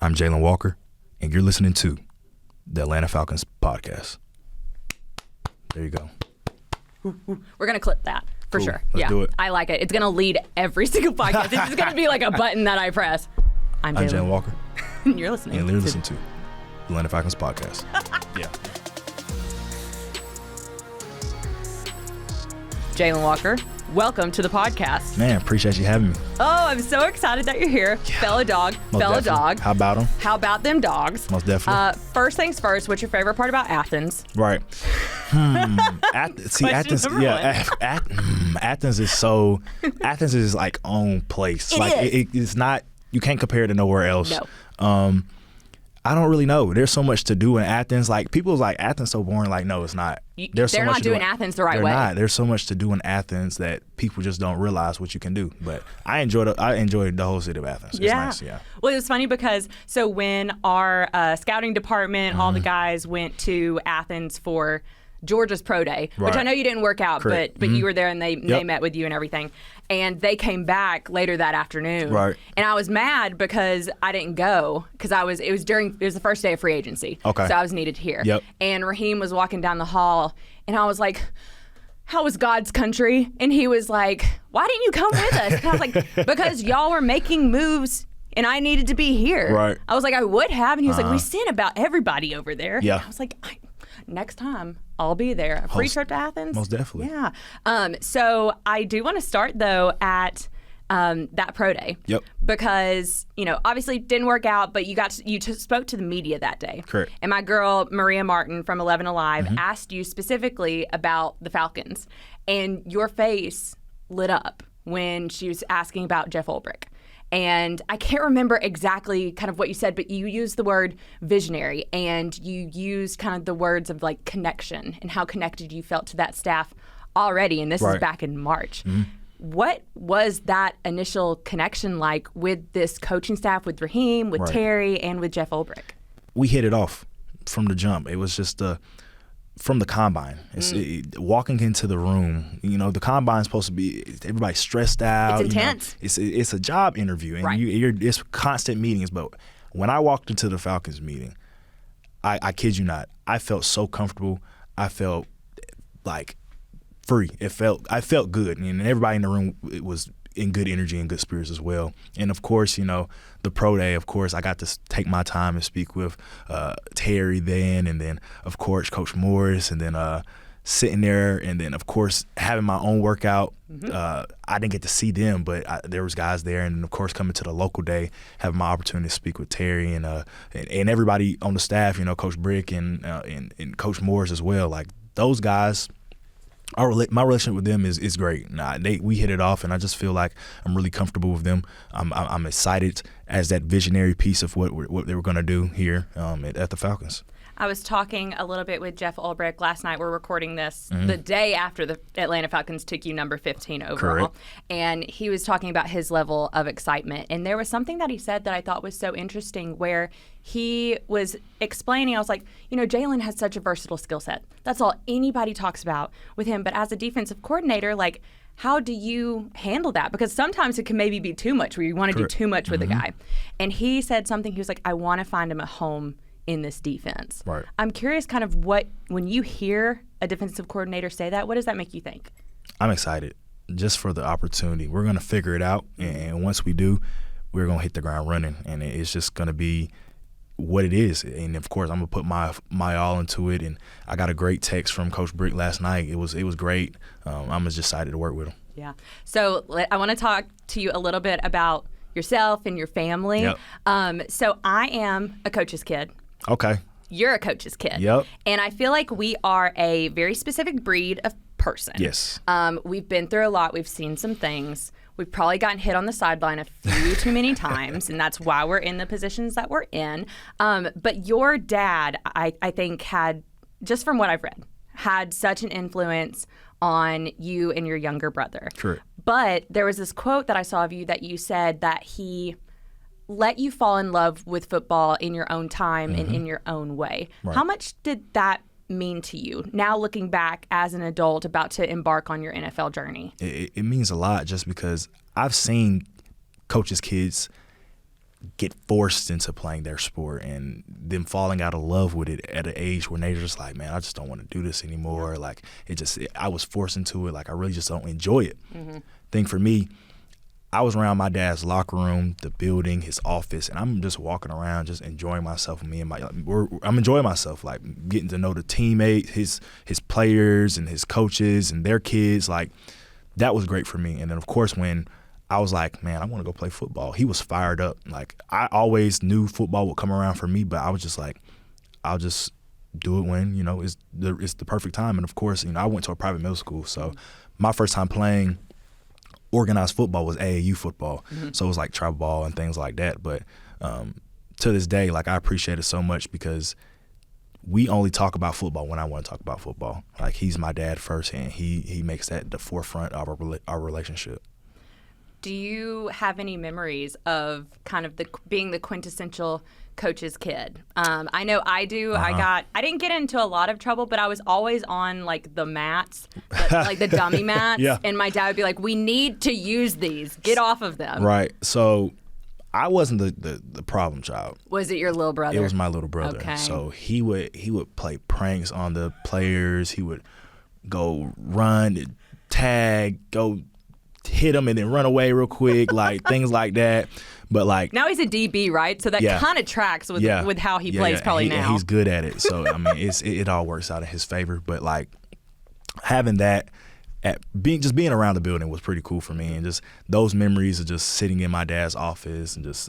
I'm Jalon Walker, and you're listening to the Atlanta Falcons podcast. There you go. We're going to clip that for Cool. sure. Let's do it. I like it. It's going to lead every single podcast. It's just going to be like a button that I press. I'm Jalon Walker, and you're listening. and you're listening to the Atlanta Falcons podcast. Yeah. Jalon Walker, welcome to the podcast. Man, appreciate you having me. Oh, I'm so excited that you're here. Yeah. Fellow dog. Most Fellow definitely. dog. How about them? How about them dogs? Most definitely. First things first, what's your favorite part about Athens? Right. Athens. number Yeah. Athens is like own place. It's not. You can't compare it to nowhere else. No. I don't really know. There's so much to do in Athens. Like people's like Athens so boring. Like no, it's not. They're not doing Athens the right way. They're not. There's so much to do in Athens that people just don't realize what you can do. But I enjoyed the whole city of Athens. Yeah. It's nice. Yeah. Well, it was funny because so when our scouting department, all the guys went to Athens for Georgia's pro day, which Right. I know you didn't work out, Correct. but you were there and they met with you and everything. And they came back later that afternoon. Right. And I was mad because I didn't go because it was the first day of free agency. Okay. So I was needed here. Yep. And Raheem was walking down the hall and I was like, how was God's country? And he was like, why didn't you come with us? And I was like, because y'all were making moves and I needed to be here. Right. I was like, I would have. And he was like, we sent about everybody over there. Yeah. And I was like, next time I'll be there. A free trip to Athens? Most definitely. Yeah. So I do want to start though at that pro day. Yep. Because, obviously it didn't work out, but you spoke to the media that day. Correct. And my girl, Maria Martin from 11 Alive, asked you specifically about the Falcons. And your face lit up when she was asking about Jeff Ulbrich. And I can't remember exactly kind of what you said, but you used the word visionary and you used kind of the words of like connection and how connected you felt to that staff already. And this is back in March. What was that initial connection like with this coaching staff, with Raheem, with Terry, and with Jeff Ulbrich? We hit it off from the jump. It was just from the combine. Walking into the room, the combine's supposed to be everybody's stressed out. It's intense. It's a job interview, and it's constant meetings. But when I walked into the Falcons meeting, I kid you not, I felt so comfortable. I felt like free. I felt good, and everybody in the room was in good energy and good spirits as well. And of course, the pro day, of course, I got to take my time and speak with Terry then, and then of course Coach Morris, and then sitting there, and then of course having my own workout. I didn't get to see them, but there was guys there, and of course coming to the local day, having my opportunity to speak with Terry and everybody on the staff, Coach Brick and Coach Morris as well. Like those guys. My relationship with them is great. We hit it off, and I just feel like I'm really comfortable with them. I'm excited as that visionary piece of what they were going to do here at the Falcons. I was talking a little bit with Jeff Ulbrich last night. We're recording this the day after the Atlanta Falcons took you number 15 overall. Correct. And he was talking about his level of excitement. And there was something that he said that I thought was so interesting where he was explaining, I was like, Jalon has such a versatile skill set. That's all anybody talks about with him. But as a defensive coordinator, like, how do you handle that? Because sometimes it can maybe be too much where you want to do too much with a guy. And he said something, he was like, I want to find him a home in this defense. Right. I'm curious kind of when you hear a defensive coordinator say that, what does that make you think? I'm excited just for the opportunity. We're going to figure it out, and once we do, we're going to hit the ground running, and it's just going to be what it is. And of course, I'm going to put my all into it, and I got a great text from Coach Brick last night. It was great. I'm just excited to work with him. Yeah. So I want to talk to you a little bit about yourself and your family. Yep. So I am a coach's kid. Okay. You're a coach's kid. Yep. And I feel like we are a very specific breed of person. Yes. We've been through a lot. We've seen some things. We've probably gotten hit on the sideline a few too many times, and that's why we're in the positions that we're in. But your dad, I think, had, just from what I've read, had such an influence on you and your younger brother. Correct. But there was this quote that I saw of you that you said that he let you fall in love with football in your own time and in your own way. Right. How much did that mean to you now looking back as an adult about to embark on your NFL journey? It means a lot just because I've seen coaches' kids get forced into playing their sport and them falling out of love with it at an age where they're just like, man, I just don't want to do this anymore. Like I was forced into it. Like I really just don't enjoy it. I think for me, I was around my dad's locker room, the building, his office, and I'm just walking around, just enjoying myself. I'm enjoying myself, like getting to know the teammates, his players, and his coaches, and their kids. Like that was great for me. And then of course when I was like, man, I want to go play football, he was fired up. Like I always knew football would come around for me, but I was just like, I'll just do it when it's the perfect time. And of course, I went to a private middle school, so my first time playing organized football was AAU football. So it was like travel ball and things like that. But to this day, like I appreciate it so much because we only talk about football when I want to talk about football. Like he's my dad first, and he makes that the forefront of our relationship. Do you have any memories of kind of being the quintessential coach's kid? I know I do. I didn't get into a lot of trouble, but I was always on like the mats, like the dummy mats. Yeah. And my dad would be like, we need to use these. Get off of them. Right. So I wasn't the problem child. Was it your little brother? It was my little brother. Okay. So he would play pranks on the players. He would go run, tag, go hit him and then run away real quick, like things like that. But like now he's a DB, right? So that kind of tracks with how he plays probably now. He's good at it. So I mean, it all works out in his favor. But like having that being around the building was pretty cool for me, and just those memories of just sitting in my dad's office and just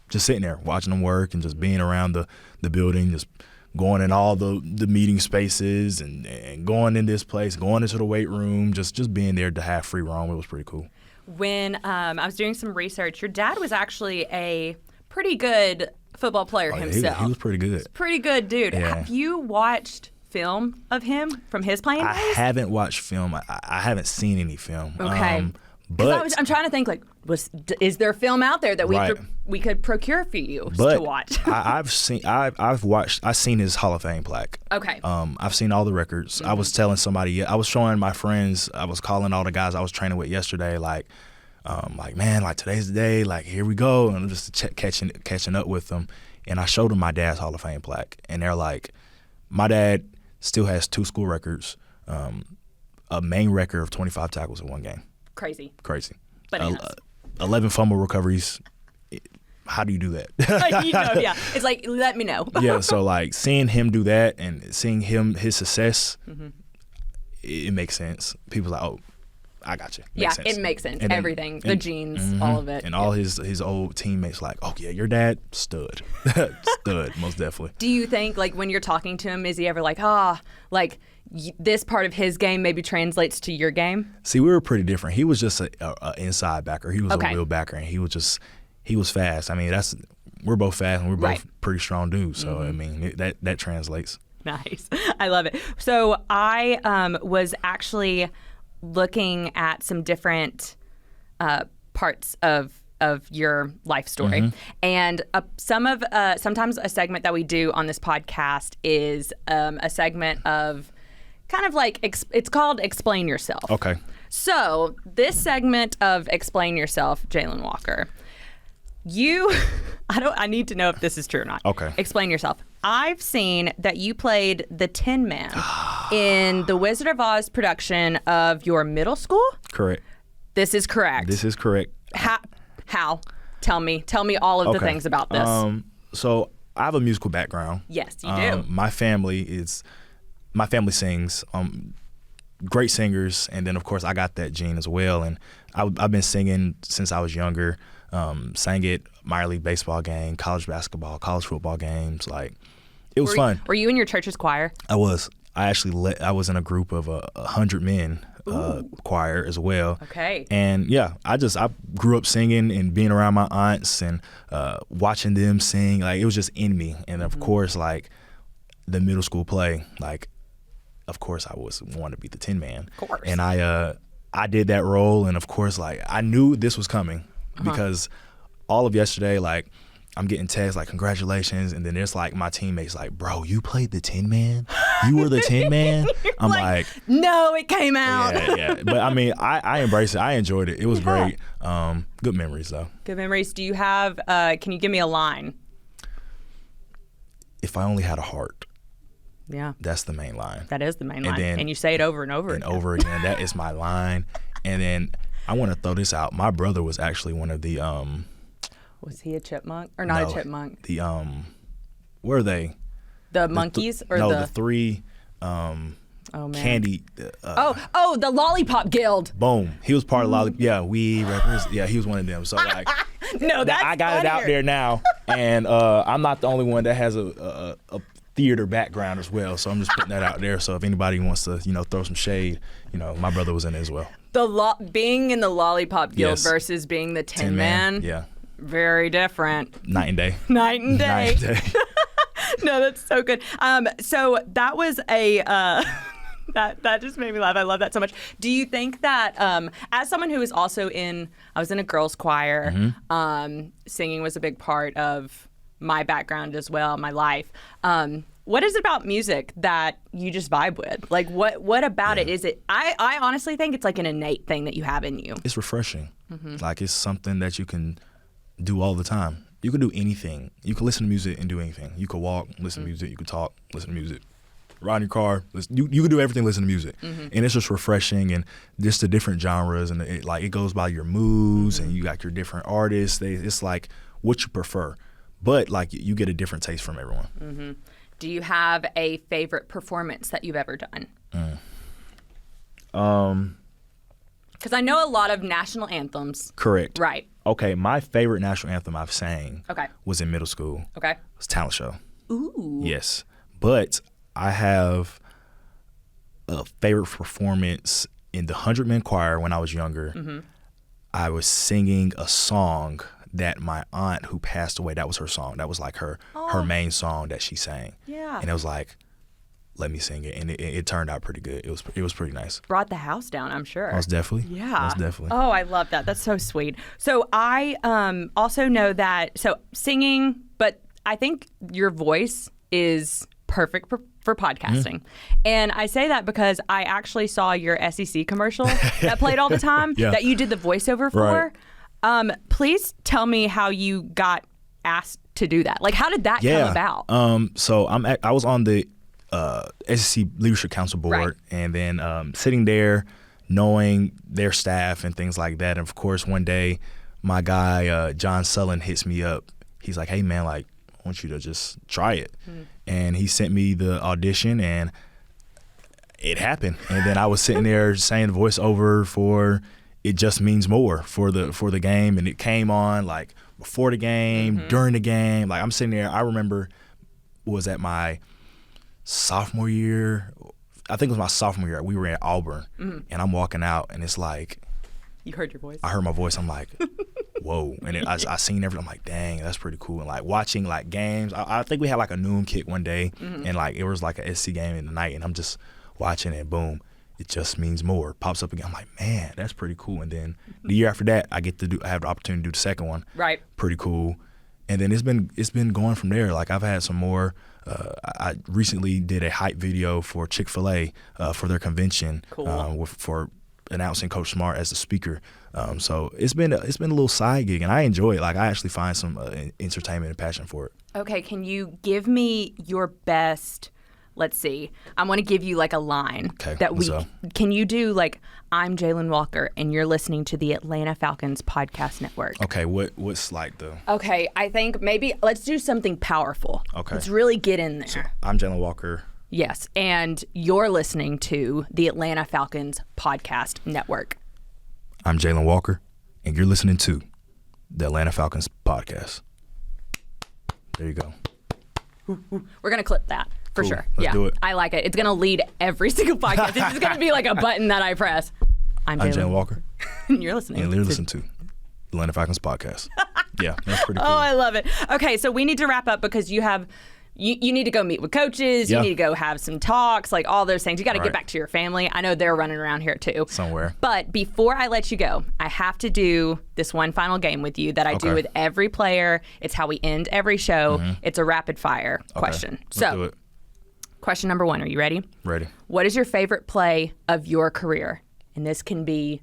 sitting there watching him work and just being around the building, just going in all the meeting spaces and going in this place, going into the weight room, just being there to have free roam. It was pretty cool. When I was doing some research, your dad was actually a pretty good football player himself. He was pretty good. He's a pretty good dude. Yeah. Have you watched film of him from his playing days? I haven't watched film. I haven't seen any film. Okay. But I'm trying to think, like, is there film out there that we could procure for you to watch? I've seen his Hall of Fame plaque. Okay. I've seen all the records. I was telling somebody, I was showing my friends, I was calling all the guys I was training with yesterday, like man, like today's the day, like here we go, and I'm just catching up with them, and I showed them my dad's Hall of Fame plaque, and they're like, my dad still has 2 school records, a main record of 25 tackles in one game. Crazy. Bananas. 11 fumble recoveries. How do you do that? Yeah. It's like, let me know. Yeah, so like seeing him do that and seeing his success, it makes sense. People's like, oh, I got you. Makes sense. It makes sense. And then, everything, the genes, all of it. And all his old teammates like, oh yeah, your dad, stud. Stud, most definitely. Do you think, like, when you're talking to him, is he ever like, this part of his game maybe translates to your game? See, we were pretty different. He was just an inside backer. He was a real backer, and he was fast. I mean, we're both fast, and we're both pretty strong dudes. So I mean, that translates. Nice. I love it. So I was actually looking at some different parts of your life story, and sometimes a segment that we do on this podcast is a segment of kind of like it's called Explain Yourself. Okay. So this segment of Explain Yourself, Jalon Walker, I need to know if this is true or not. Okay. Explain yourself. I've seen that you played the Tin Man in the Wizard of Oz production of your middle school. Correct. This is correct. This is correct. How? Tell me all of the things about this. So I have a musical background. Yes, you do. My family sings. Great singers, and then of course I got that gene as well. And I've been singing since I was younger. Sang at minor league baseball game, college basketball, college football games. Like it was fun. Were you in your church's choir? I was. I was in a group of 100 men choir as well. Okay. And yeah, I grew up singing and being around my aunts and watching them sing. Like it was just in me. And of course, like the middle school play, like of course I wanted to be the Tin Man. Of course. And I did that role, and of course, like I knew this was coming because all of yesterday, like I'm getting texts like congratulations, and then there's like my teammates like, bro, you played the Tin Man? You were the Tin Man? I'm like, no, it came out. Yeah. But I mean, I embraced it. I enjoyed it. It was great. Good memories, though. Good memories. Do you have, can you give me a line? If I only had a heart. Yeah. That's the main line. That is the main line. And you say it over and over again. And over again. That is my line. And then I want to throw this out. My brother was actually one of the was he a chipmunk or not a chipmunk? The where are they? The monkeys the three candy. The Lollipop Guild. Boom. He was part of Lollipop. Yeah, we represent. Yeah, he was one of them. So like, no, that's I got funnier. it out there now, and I'm not the only one that has a theater background as well. So I'm just putting that out there. So if anybody wants to, throw some shade, my brother was in it as well. Being in the Lollipop Guild versus being the Tin Man. Yeah. Very different. Night and day. Night and day. No, that's so good. So that was a that just made me laugh. I love that so much. Do you think that as someone who is also I was in a girls' choir, singing was a big part of my background as well, my life. What is it about music that you just vibe with? Like, what about it is it? I honestly think it's like an innate thing that you have in you. It's refreshing. Like, it's something that you can do all the time. You can do anything. You can listen to music and do anything. You can walk, listen to music. You can talk, listen to music. Ride in your car. You can do everything, listen to music. And it's just refreshing, and just the different genres, and it goes by your moods, and you got your different artists. It's like what you prefer. But like you get a different taste from everyone. Do you have a favorite performance that you've ever done? Because I know a lot of national anthems. Correct. Right. Okay, my favorite national anthem I've sang was in middle school. Okay. It was Talent Show. Ooh. Yes. But I have a favorite performance in the 100-Man choir when I was younger. I was singing a song that my aunt who passed away, that was her song. That was like her main song that she sang. Yeah. And it was like, let me sing it. And it turned out pretty good. It was pretty nice. Brought the house down, I'm sure. Most definitely. Yeah. Most definitely. Oh, I love that. That's so sweet. So I also know that, singing, but I think your voice is perfect for podcasting. And I say that because I actually saw your SEC commercial that played all the time that you did the voiceover for. Right. Please tell me how you got asked to do that. Like, how did that come about? So I was on the SEC Leadership Council board, and then sitting there, knowing their staff and things like that. And of course, one day, my guy John Sullen hits me up. He's like, "Hey man, like, I want you to just try it." And he sent me the audition, and it happened. And then I was sitting there saying the voiceover for "It Just Means More" for the game, and it came on like before the game, during the game. Like, I'm sitting there. I remember was at my sophomore year. I think it was my sophomore year. We were in Auburn, and I'm walking out, and it's like, you heard your voice. I heard my voice. I'm like, whoa. And then I seen everything. I'm like, dang, that's pretty cool. And like watching like games. I think we had like a noon kick one day, and like it was like a SC game in the night, and I'm just watching it. Boom. It Just Means More pops up again. I'm like, man, that's pretty cool. And then the year after that, I have the opportunity to do the second one. Right. Pretty cool. And then it's been going from there. Like, I've had some more. I recently did a hype video for Chick-fil-A for their convention. Cool. For announcing Coach Smart as the speaker. So it's been a little side gig, and I enjoy it. Like, I actually find some entertainment and passion for it. Okay, can you give me your best? Let's see. I want to give you like a line can you do like, "I'm Jalon Walker and you're listening to the Atlanta Falcons podcast network." Okay, what's like the? Okay, I think maybe let's do something powerful. Okay. Let's really get in there. So, I'm Jalon Walker. Yes, and you're listening to the Atlanta Falcons podcast network. I'm Jalon Walker and you're listening to the Atlanta Falcons podcast. There you go. We're going to clip that. For sure. Let's do it. I like it. It's going to lead every single podcast. It's just going to be like a button that I press. I'm Jalon Walker. And you're listening. And you're listening to the Atlanta Falcons podcast. Yeah, that's pretty cool. Oh, I love it. Okay, so we need to wrap up because you need to go meet with coaches. You need to go have some talks, like all those things. You got to get back to your family. I know they're running around here too. Somewhere. But before I let you go, I have to do this one final game with you that I do with every player. It's how we end every show. It's a rapid fire question. Let's do it. Question number 1. Are you ready? Ready. What is your favorite play of your career? And this can be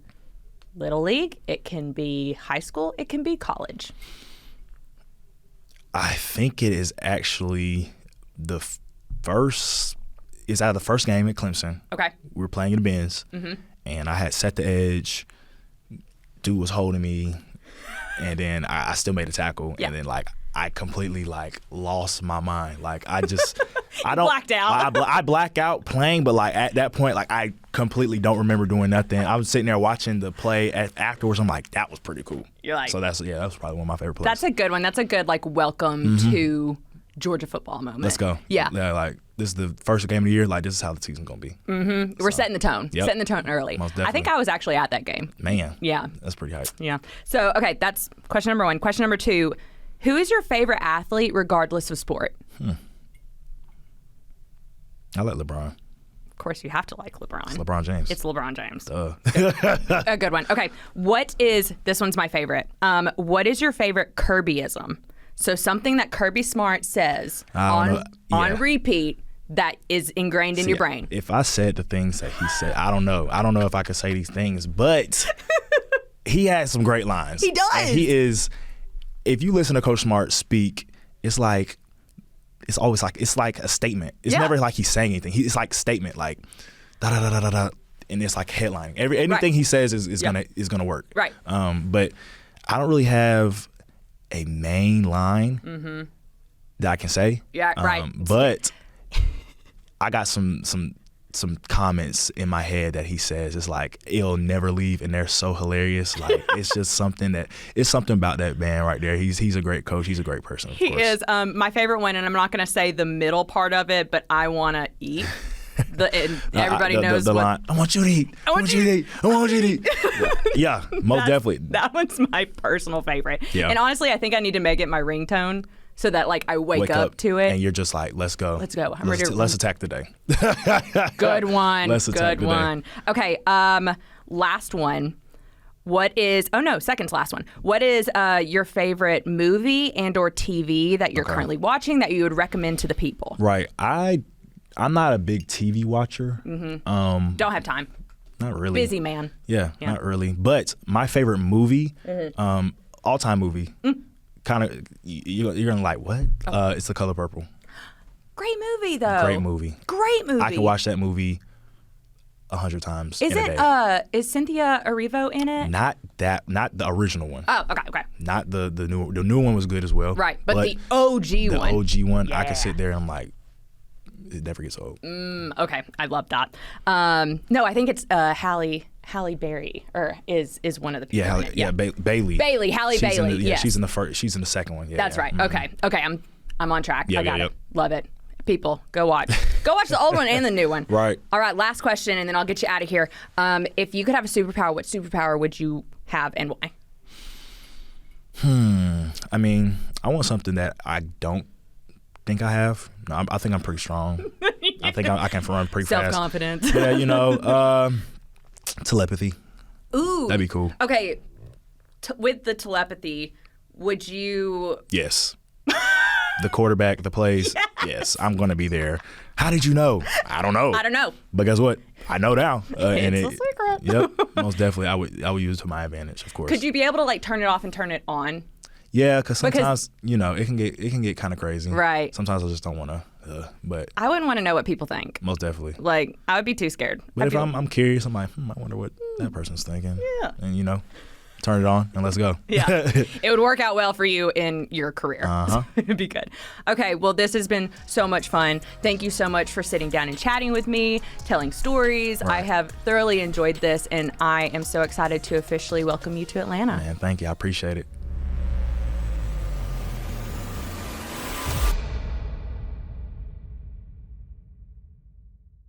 Little League. It can be high school. It can be college. I think it is actually the first. It's out of the first game at Clemson. Okay. We were playing in the Benz, and I had set the edge. Dude was holding me, and then I still made a tackle, and then like I completely like lost my mind. Like I just I don't blacked out. I black out playing, but like at that point, like I completely don't remember doing nothing. I was sitting there watching the play afterwards. I'm like, that was pretty cool. You're like, so that was probably one of my favorite plays. That's a good one. That's a good like welcome to Georgia football moment. Let's go. Yeah. Like this is the first game of the year. Like this is how the season's gonna be. We're setting the tone. Yep. Setting the tone early. Most definitely. I think I was actually at that game. Man. Yeah. That's pretty hype. Yeah. So, okay, that's question number 1. Question number 2, who is your favorite athlete regardless of sport? I like LeBron. Of course, you have to like LeBron. It's LeBron James. It's LeBron James. A good one. Okay, this one's my favorite. What is your favorite Kirbyism? So something that Kirby Smart says on repeat that is ingrained in your brain. If I said the things that he said, I don't know. I don't know if I could say these things, but he has some great lines. He does. And he is, if you listen to Coach Smart speak, it's like a statement. It's never like he's saying anything. It's like a statement, like da da da da da da, and it's like headlining. Anything he says is gonna work. Right. But I don't really have a main line that I can say. Yeah. Right. But I got some comments in my head that he says. It's like it'll never leave, and they're so hilarious. Like it's just something about that man right there. He's a great coach. He's a great person. Of course. He is. My favorite one, and I'm not going to say the middle part of it, but I want to eat. Everybody knows the what. Line. I want you to eat. I want you to eat. I want you to eat. Yeah, most definitely. That one's my personal favorite. Yeah. And honestly, I think I need to make it my ringtone. So that like I wake up to it, and you're just like, let's go. Let's go. I'm ready. Let's attack the day. Good one. Let's attack Good one. Okay. Last one. Second to last one. What is your favorite movie and/or TV that you're currently watching that you would recommend to the people? Right. I'm not a big TV watcher. Don't have time. Not really. Busy man. Yeah, not really. But my favorite movie, all-time movie. Kind of, you're gonna like what? It's The Color Purple. Great movie though. Great movie. I could watch that movie 100 times in a day. Is Cynthia Erivo in it? Not the original one. Oh, okay. Not the new one was good as well. Right, but the OG one. The OG one, I could sit there and I'm like, it never gets old. Okay, I love that. No, I think it's Halle Berry, or is one of the people. Bailey. Halle Bailey. She's in the first. She's in the second one. Yeah, that's right. Okay, I'm on track. Yeah, I got it. Love it. People, go watch. Go watch the old one and the new one. Right. All right. Last question, and then I'll get you out of here. If you could have a superpower, what superpower would you have, and why? I mean, I want something that I don't think I have. No, I think I'm pretty strong. I think I can run pretty fast. Self-confidence. Yeah, telepathy. Ooh. That'd be cool. Okay. With Telepathy, would you... Yes. The quarterback, the plays. Yes, I'm going to be there. How did you know? I don't know. But guess what? I know now. It's a secret. Yep. Most definitely. I would use it to my advantage, of course. Could you be able to like turn it off and turn it on? Yeah, because sometimes it can get kind of crazy. Right. Sometimes I just don't want to. But I wouldn't want to know what people think. Most definitely. Like I would be too scared. But if I'm curious, I'm like, I wonder what that person's thinking. Yeah. And turn it on and let's go. Yeah. It would work out well for you in your career. Uh-huh. It'd be good. Okay, well, this has been so much fun. Thank you so much for sitting down and chatting with me, telling stories. Right. I have thoroughly enjoyed this, and I am so excited to officially welcome you to Atlanta. Man, thank you. I appreciate it.